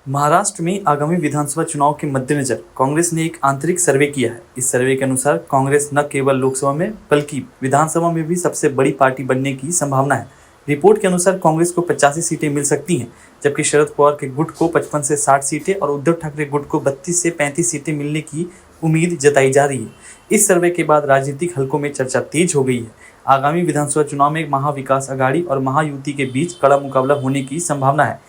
महाराष्ट्र में आगामी विधानसभा चुनाव के मद्देनजर कांग्रेस ने एक आंतरिक सर्वे किया है। इस सर्वे के अनुसार कांग्रेस न केवल लोकसभा में बल्कि विधानसभा में भी सबसे बड़ी पार्टी बनने की संभावना है। रिपोर्ट के अनुसार कांग्रेस को 85 सीटें मिल सकती हैं, जबकि शरद पवार के गुट को 55 से 60 सीटें और उद्धव ठाकरे गुट को 32 से 35 सीटें मिलने की उम्मीद जताई जा रही है। इस सर्वे के बाद राजनीतिक हलकों में चर्चा तेज हो गई है। आगामी विधानसभा चुनाव में महाविकास अघाड़ी और महायुति के बीच कड़ा मुकाबला होने की संभावना है।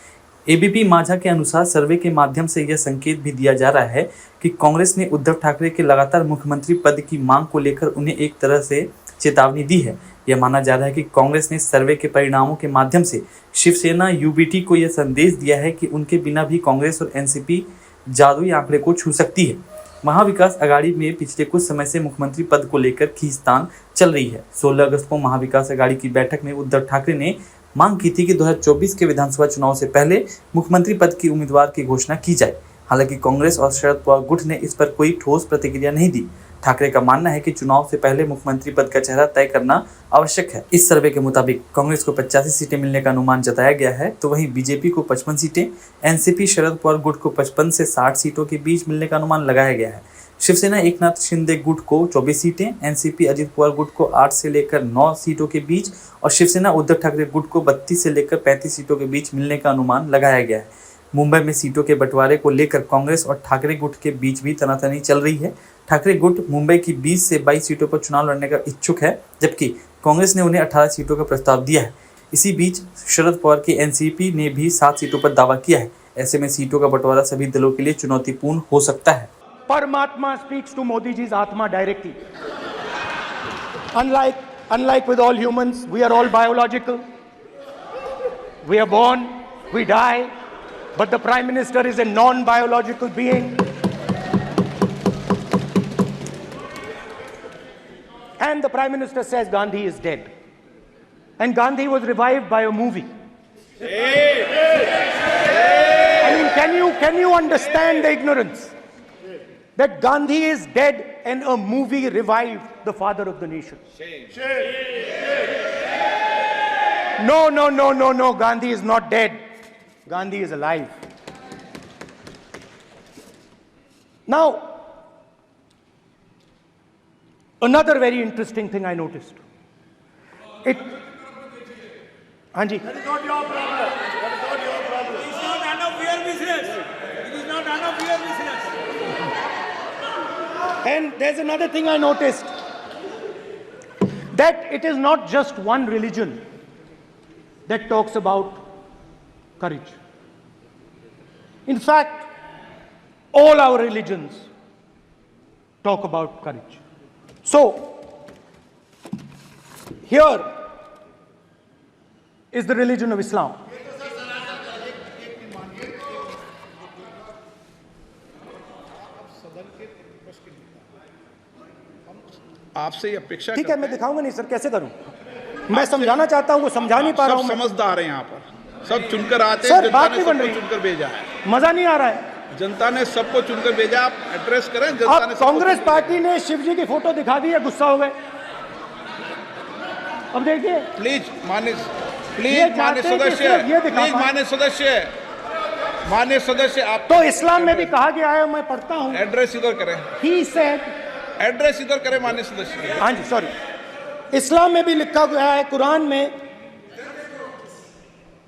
एबीपी माझा के अनुसार सर्वे के माध्यम से यह संकेत भी दिया जा रहा है कि कांग्रेस ने उद्धव ठाकरे के लगातार मुख्यमंत्री पद की मांग को लेकर उन्हें एक तरह से चेतावनी दी है। यह माना जा रहा है कि कांग्रेस ने सर्वे के परिणामों के माध्यम से शिवसेना यूबीटी को यह संदेश दिया है कि उनके बिना भी कांग्रेस और एनसीपी जादुई आंकड़े को छू सकती है। महाविकास अघाड़ी में पिछले कुछ समय से मुख्यमंत्री पद को लेकर खींचतान चल रही है। 16 अगस्त को महाविकास अघाड़ी की बैठक में उद्धव ठाकरे ने मांग की थी कि 2024 के विधानसभा चुनाव से पहले मुख्यमंत्री पद की उम्मीदवार की घोषणा की जाए। हालांकि कांग्रेस और शरद पवार गुट ने इस पर कोई ठोस प्रतिक्रिया नहीं दी। ठाकरे का मानना है कि चुनाव से पहले मुख्यमंत्री पद का चेहरा तय करना आवश्यक है। इस सर्वे के मुताबिक कांग्रेस को 85 सीटें मिलने का अनुमान जताया गया है, तो वहीं बीजेपी को 55 सीटें, एनसीपी शरद पवार गुट को 55 से 60 सीटों के बीच मिलने का अनुमान लगाया गया है। शिवसेना एकनाथ शिंदे गुट को 24 सीटें, एनसीपी अजित पवार गुट को 8 से लेकर 9 सीटों के बीच और शिवसेना उद्धव ठाकरे गुट को 32 से लेकर 35 सीटों के बीच मिलने का अनुमान लगाया गया है। मुंबई में सीटों के बंटवारे को लेकर कांग्रेस और ठाकरे गुट के बीच भी तनातनी चल रही है। ठाकरे गुट मुंबई की 20 से 22 सीटों पर चुनाव लड़ने का इच्छुक है, जबकि कांग्रेस ने उन्हें 18 सीटों का प्रस्ताव दिया है। इसी बीच शरद पवार की एनसीपी ने भी 7 सीटों पर दावा किया है। ऐसे में सीटों का बंटवारा सभी दलों के लिए चुनौतीपूर्ण हो सकता है। Paramatma speaks to Modi ji's Atma directly. Unlike with all humans, we are all biological. We are born, we die, but the Prime Minister is a non-biological being. And the Prime Minister says Gandhi is dead. And Gandhi was revived by a movie. I mean, can you understand the ignorance? That Gandhi is dead and a movie revived the father of the nation. No, Gandhi is not dead. Gandhi is alive. Now, another very interesting thing I noticed. Hanji. That is not your problem. That is not your problem. It is not none of your business. It is not none of your business. And there's another thing I noticed, that it is not just one religion that talks about courage. In fact, all our religions talk about courage. So, here is the religion of Islam. आपसे ये अपेक्षा ठीक है, मैं दिखाऊंगा नहीं sir, कैसे करूं? मैं समझाना चाहता हूं, वो समझा नहीं पा रहा हूं। सब समझदार हैं यहाँ पर, सब चुनकर आते हैं। सर, बात नहीं बन रही, चुनकर भेजा है, मजा नहीं आ रहा है। जनता ने सबको चुनकर भेजा, आप एड्रेस करें। जनता ने कांग्रेस पार्टी ने शिव जी की फोटो दिखा दी है, गुस्सा हो गए। अब देखिए, प्लीज मान्य सदस्य, आप तो इस्लाम में भी कहा गया है, मैं पढ़ता हूं, एड्रेस इधर करें। ही सेड, एड्रेस इधर करें मान्य सदस्य। हाँ जी, सॉरी, इस्लाम में भी लिखा गया है, कुरान में,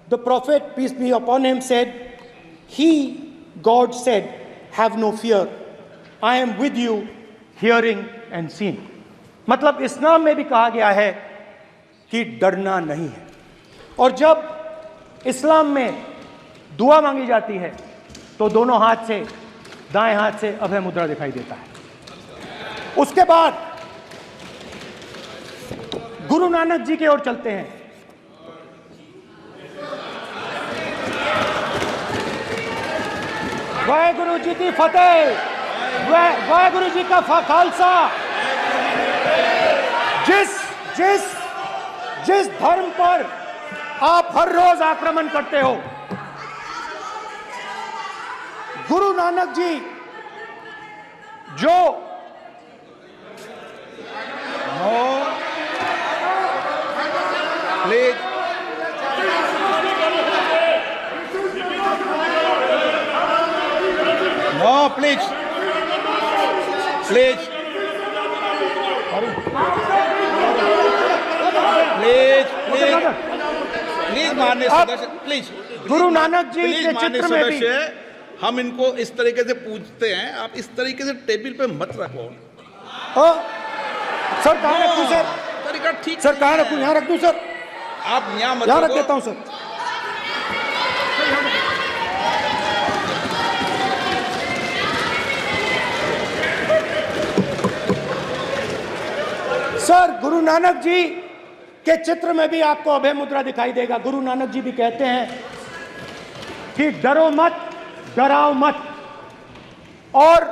the prophet peace be upon him said, he God said, have no fear, I am with you hearing and seeing. मतलब इस्लाम में भी कहा गया है कि डरना नहीं है। और जब इस्लाम में दुआ मांगी जाती है तो दोनों हाथ से, दाएं हाथ से अभय मुद्रा दिखाई देता है। उसके बाद गुरु नानक जी की ओर चलते हैं। वाहेगुरु जी की फतेह, वाहेगुरु जी का खालसा। जिस धर्म पर आप हर रोज आक्रमण करते हो, गुरु नानक जी जो please please please please please please माननीय सदस्य प्लीज गुरु नानक जी प्लीज के माननीय चित्र में भी सदस्य हम इनको इस तरीके से पूछते हैं, आप इस तरीके से टेबल पे मत रखो। सर कहाँ रखूं सर? तरीका ठीक सर कहाँ रखूं? यहाँ रख दूं सर? आप यहाँ मत यहाँ रख रखो। देता हूँ सर। सर गुरु नानक जी के चित्र में भी आपको अभय मुद्रा दिखाई देगा। गुरु नानक जी भी कहते हैं कि डरो मत, डराओ मत। और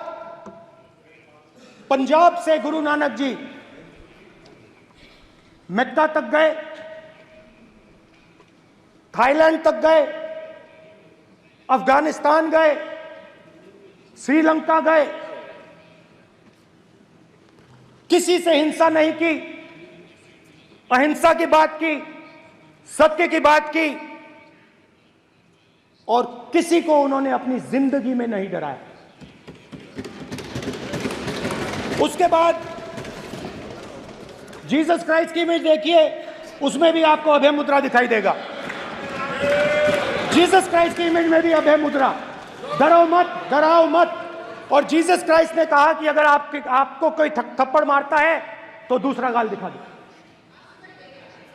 पंजाब से गुरु नानक जी मक्का तक गए, थाईलैंड तक गए, अफगानिस्तान गए, श्रीलंका गए, किसी से हिंसा नहीं की, अहिंसा की बात की, सत्य की बात की, और किसी को उन्होंने अपनी जिंदगी में नहीं डराया। उसके बाद जीसस क्राइस्ट की इमेज देखिए, उसमें भी आपको अभय मुद्रा दिखाई देगा। जीसस क्राइस्ट की इमेज में भी अभय मुद्रा, डरो मत, डराओ मत। और जीसस क्राइस्ट ने कहा कि अगर आपको कोई थप्पड़ मारता है तो दूसरा गाल दिखा दो।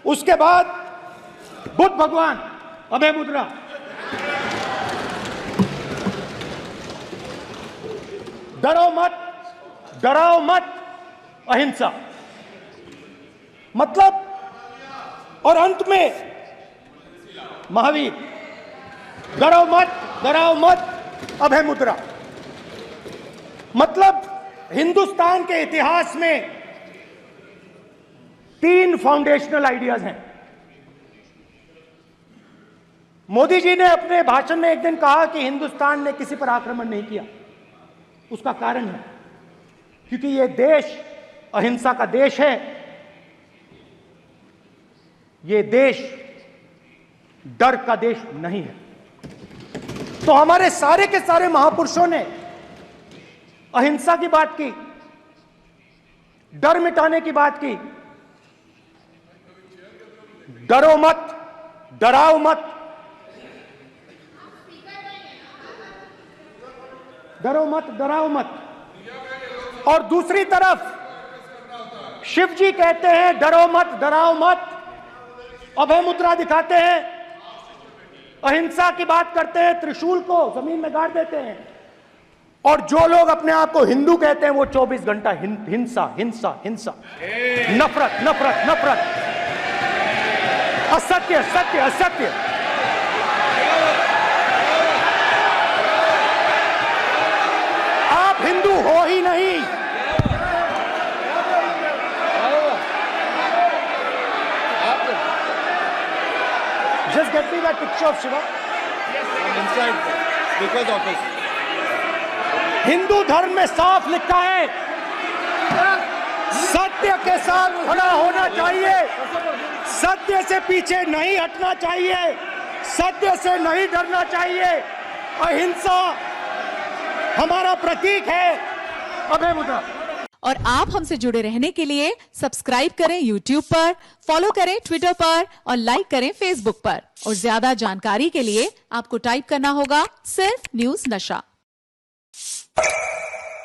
उसके बाद बुद्ध भगवान, अभय मुद्रा, डरो मत, डराओ मत, अहिंसा। मतलब, और अंत में महावीर, डरो मत, डराओ मत, अभय मुद्रा। मतलब हिंदुस्तान के इतिहास में 3 फाउंडेशनल आइडियाज हैं। मोदी जी ने अपने भाषण में एक दिन कहा कि हिंदुस्तान ने किसी पर आक्रमण नहीं किया। उसका कारण है क्योंकि यह देश अहिंसा का देश है। यह देश डर का देश नहीं है। तो हमारे सारे के सारे महापुरुषों ने अहिंसा की बात की, डर मिटाने की बात की। डरो मत, डराओ मत, डरो मत, डराओ मत। और दूसरी तरफ शिव जी कहते हैं डरो मत, डराओ मत, अभय मुद्रा दिखाते हैं, अहिंसा की बात करते हैं, त्रिशूल को जमीन में गाड़ देते हैं। और जो लोग अपने आप को हिंदू कहते हैं वो 24 घंटा हिंसा, हिंसा, हिंसा, नफरत, नफरत, नफरत, असत्य, सत्य, असत्य। आप हिंदू हो ही नहीं। Just get me that picture of Shiva. inside speaker's office. Hindu धर्म में साफ लिखा है, सत्य के साथ खड़ा होना चाहिए, सत्य से पीछे नहीं हटना चाहिए, सत्य से नहीं डरना चाहिए। अहिंसा हमारा प्रतीक है। अभय मुद्रा। और आप हमसे जुड़े रहने के लिए सब्सक्राइब करें YouTube पर, फॉलो करें Twitter पर और लाइक करें Facebook पर। और ज्यादा जानकारी के लिए आपको टाइप करना होगा सिर्फ न्यूज़ नशा।